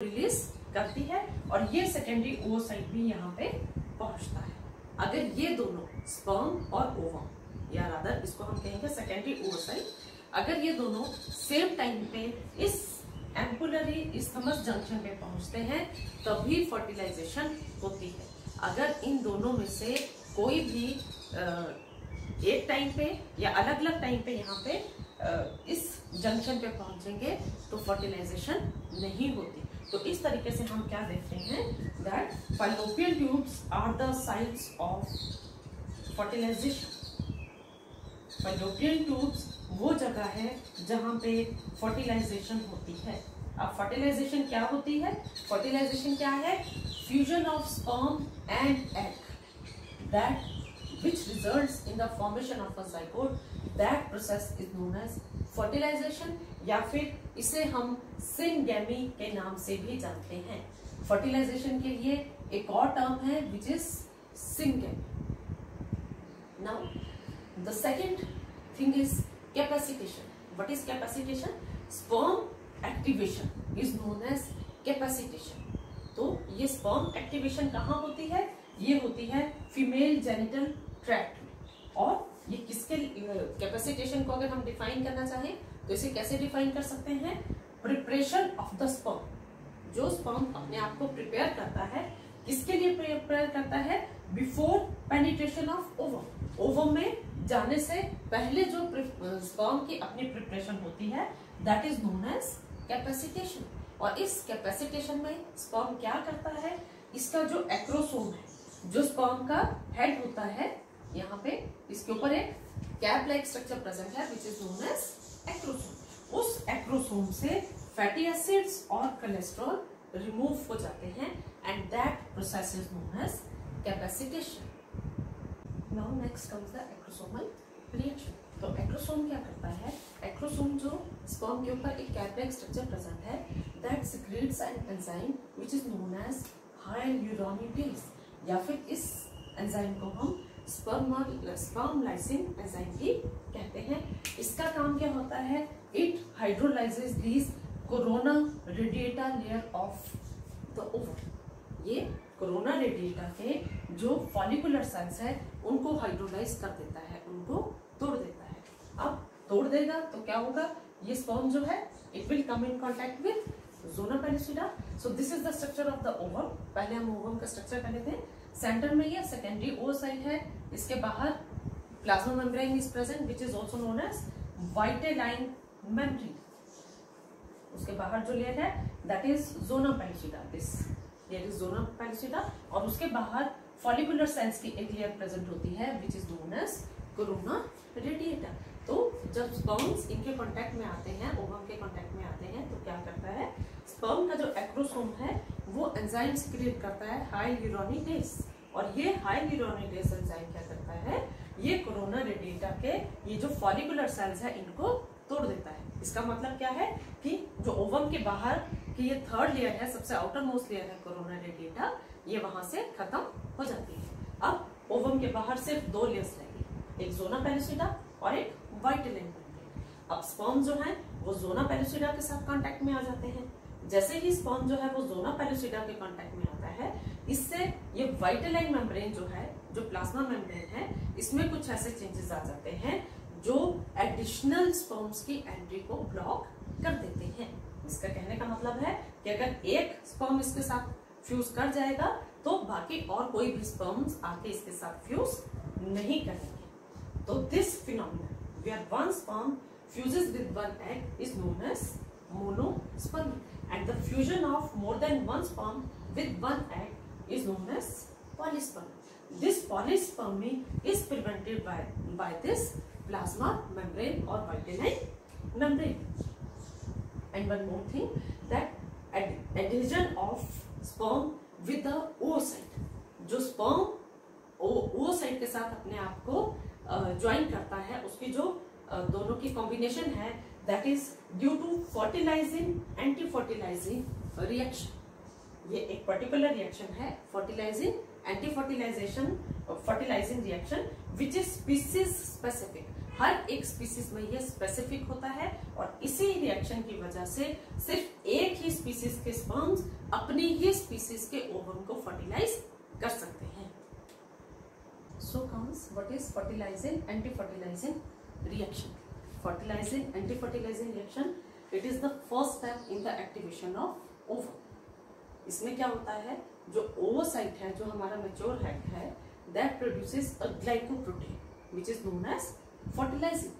Release करती है और ये सेकेंडरी oocyte भी यहाँ पे पहुंचता है। अगर ये दोनों स्पर्म और ओवम या रादर इसको हम कहेंगे सेकेंडरी oocyte, अगर ये दोनों सेम टाइम पे इस एम्पुलरी इस्थमस जंक्शन पे पहुंचते हैं तभी फर्टिलाइजेशन होती है। अगर इन दोनों में से कोई भी एक टाइम पे या अलग अलग टाइम पे यहाँ पे इस जंक्शन पे पहुंचेंगे तो फर्टिलाइजेशन नहीं होती। तो इस तरीके से हम क्या देखते हैं that fallopian tubes are the sites of fertilisation. Fallopian tubes वो जगह है जहां पे फर्टिलाइजेशन होती है। अब फर्टिलाइजेशन क्या होती है? फर्टिलाइजेशन क्या है? Fusion of sperm and egg that which results in the formation of a zygote. That process is known as fertilization या फिर इसे हम सिनगैमी के नाम से भी जानते हैं। फर्टिलाइजेशन के लिए एक और टर्म है which is syngamy. Now the second thing is capacitation. What is capacitation? Sperm activation is known as capacitation. तो ये sperm activation कहाँ होती है? ये होती है फीमेल जेनिटल ट्रैक्ट में। और ये किसके कैपेसिटेशन को अगर हम डिफाइन करना चाहें तो इसे कैसे डिफाइन कर सकते हैं? Preparation of the sperm. जो स्पर्म अपने आप को प्रिपेयर करता है, किसके लिए प्रिपेयर करता है? Before penetration of ovum. Ovum में जाने से पहले जो स्पर्म की अपनी प्रिपरेशन होती है that is known as capacitation. और इस कैपेसिटेशन में स्पर्म क्या करता है? इसका जो एक्रोसोम है, जो स्पर्म का हेड होता है, यहाँ पे इसके ऊपर एक कैप लाइक स्ट्रक्चर प्रेजेंट है which is known as acrosome. उस एक्रोसोम से फैटी एसिड्स और कोलेस्ट्रॉल रिमूव हो जाते हैं and that process is known as capacitation. Now next comes the acrosomal reaction. तो एक्रोसोम क्या करता है? एक्रोसोम जो स्पर्म के ऊपर एक कैप लाइक स्ट्रक्चर प्रेजेंट है that secretes an enzyme which is known as hyaluronidase, या फिर इस एंजाइम को हम स्पर्म लाइसिन एंजाइम भी कहते हैं। इसका काम क्या होता है? It hydrolyses these corona radiata layer of the ovum. ये कोरोना रेडिएटा के जो फॉलिकुलर सेल्स है उनको हाइड्रोलाइज कर देता है, उनको तोड़ देता है। अब तोड़ देगा तो क्या होगा? ये स्पर्म जो है it will come in contact with zona pellucida. So this is the structure of the ovum. पहले हम ओवम का स्ट्रक्चर कर लेते हैं। सेंटर में ये सेकेंडरी oocyte है, इसके बाहर plasma membrane is present which is also known as vitelline membrane. उसके बाहर जो लेयर है that is zona pellucida. This layer is zona pellucida और उसके बाहर फॉलिकुलर सेल्स की एक लेयर प्रेजेंट होती है which is known as corona radiata. तो जब स्पर्म्स इनके कांटेक्ट में आते हैं, ओवम के कांटेक्ट में आते हैं, तो क्या करता है? स्पर्म का जो एक्रोसोम है वो एंजाइम सिक्रीट करता है हाइल्यूरोनिडेज, और ये हाइल्यूरोनिडेज एंजाइम क्या करता है? ये कोरोना रेडिएटा के ये जो फॉलिकुलर सेल्स है इनको तोड़ देता है। इसका मतलब क्या है कि जो ओवम के बाहर की ये थर्ड लेयर है, सबसे आउटर मोस्ट लेयर है कोरोना रेडिएटा, ये वहां से खत्म हो जाती है। अब ओवम के बाहर सिर्फ दो लेयर्स रहेगी, एक जोना पेलिसिडा और एक वाइटेलाइन मेम्ब्रेन। अब स्पर्म जो है वो जोना पेलिसिडा के साथ कांटेक्ट में आ जाते हैं। जैसे ही स्पर्म जो है वो जोना पेलिसिडा के कांटेक्ट में आता है, इससे ये वाइटेलाइन मेम्ब्रेन जो है, जो प्लाज्मा मेम्ब्रेन है, इसमें कुछ ऐसे चेंजेस आ जाते हैं जो एडिशनल स्पर्म्स की एंट्री को ब्लॉक कर देते हैं। इसका कहने का मतलब है कि अगर एक स्पर्म इसके साथ फ्यूज कर जाएगा तो बाकी और कोई भी स्पर्म्स आके इसके साथ फ्यूज नहीं करेंगे। तो this phenomenon where one sperm fuses with one egg is known as monospermy, and the fusion of more than one sperm with one egg is known as polyspermy. This polyspermy is prevented by this plasma membrane or vitelline membrane. And one more thing, that adhesion of sperm with the oocyte, जो sperm oocyte के साथ अपने आप को join करता है, उसकी जो दोनों की कॉम्बिनेशन है that is due to fertilizing anti fertilizing reaction. ये एक पर्टिकुलर रिएक्शन है, fertilizing anti fertilizing reaction which is species specific. हर एक स्पीसीज में ये स्पेसिफिक होता है और इसी रिएक्शन की वजह से सिर्फ एक ही स्पीसीज के स्पर्म्स अपनी ही स्पीसीज के ओवम को फर्टिलाइज कर सकते हैं। So comes what is fertilizing anti-fertilizing reaction. Fertilizing anti-fertilizing reaction, it is the first step in the activation of ovum. इसमें क्या होता है, जो ओवोसाइट है, जो हमारा मैच्योर हेड है, that produces a glycoprotein which is known as fertilizing.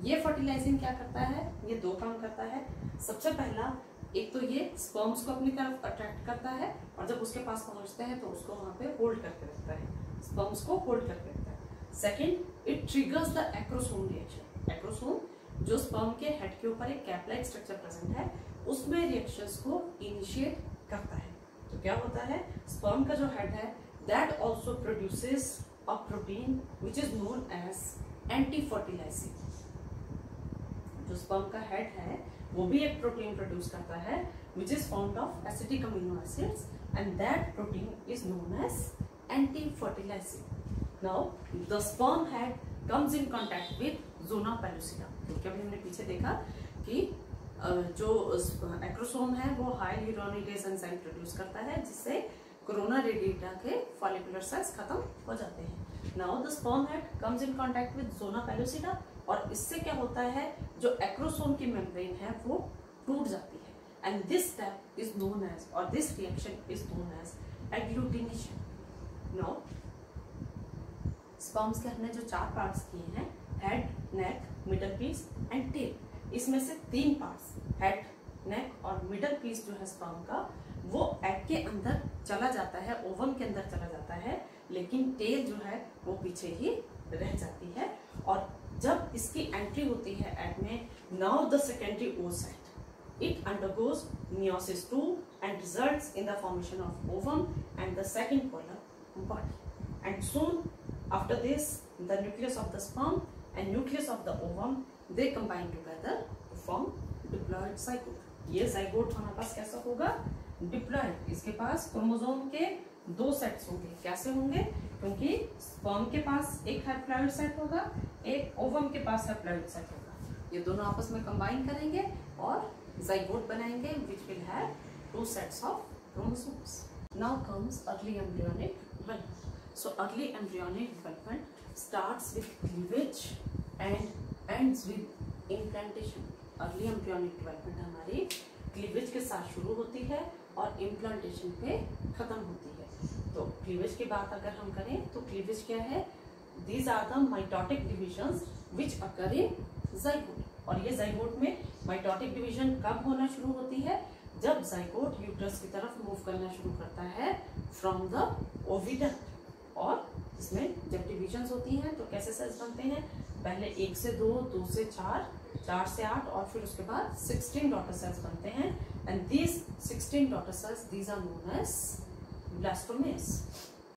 ये फर्टिलाइजिंग क्या करता है, ये दो काम करता है। सबसे पहला, एक तो ये स्पर्म्स को अपनी तरफ अट्रैक्ट करता है और जब उसके पास पहुंचते हैं तो उसको वहां पे होल्ड करके रखता है, स्पर्म्स को होल्ड करके रखता है। Second, it triggers the acrosome reaction. Acrosome जो स्पर्म के हेड के ऊपर एक कैप लाइक स्ट्रक्चर प्रेजेंट है, उसमें रिएक्शंस को इनिशिएट करता है। तो क्या होता है, स्पर्म का जो हेड है that also produces a protein which is known as anti fertilising. जो स्पर्म का हेड है वो भी एक प्रोटीन प्रोड्यूस करता है which is formed of acidic amino acids and that protein is known as anti-fertilizing. Now the sperm head comes in contact with zona pellucida. क्योंकि अभी हमने पीछे देखा कि जो एक्रोसोम है वो हाई ह्यूरोनिडेज एंजाइम प्रोड्यूस करता है जिससे कोरोना रेडिएटा के फॉलिकुलर सेल्स खत्म हो जाते हैं। Now the sperm head comes in contact with zona pellucida और इससे क्या होता है, जो एक्रोसोम की मेम्ब्रेन है वो टूट जाती है and this step is known as और this reaction is known as agglutination. Now sperms के हमने जो 4 पार्ट्स किए हैं, head, neck, middle piece and tail, इसमें से 3 पार्ट्स हेड, नेक और मिडल पीस जो है स्पर्म का वो एग के अंदर चला जाता है, ओवम के अंदर चला जाता है, लेकिन टेल जो है वो पीछे ही रह जाती है। और जब इसकी एंट्री होती है एग में, now the secondary oocyte it undergoes meiosis 2 and results in the formation of ovum and the second polar body, and soon after this the nucleus of the sperm and nucleus of the ovum they combine together to form diploid zygote. ये zygote हमारे पास कैसा होगा, diploid. इसके पास chromosome के 2 sets होंगे। कैसे होंगे, क्योंकि स्पर्म के पास एक हैप्लॉइड सेट होगा, एक ओवम के पास हैप्लॉइड सेट होगा। ये दोनों आपस में कंबाइन करेंगे और zygote बनाएंगे which will have 2 sets of chromosomes. Now comes early embryonic development. So early embryonic development starts with cleavage and ends with implantation. Early embryonic development हमारी क्लीवेज के साथ शुरू होती है और इम्प्लांटेशन पे खत्म होती है। तो क्लीवेज की बात अगर हम करें तो क्लीवेज क्या है, these are the mitotic divisions which occur in zygote. और ये ज़ाइगोट में माइटोटिक डिवीजन कब होना शुरू होती है, जब ज़ाइगोट यूट्रस की तरफ मूव करना शुरू करता है फ्रॉम द ओविडक्ट। और इसमें जब डिविजन्स होती हैं तो कैसे सेल्स बनते हैं, पहले 1 से 2, 2 से 4, 4 से 8 और फिर उसके बाद 16 डॉटर सेल्स बनते हैं and these 16 daughter cells these are known as ब्लास्टोमेस।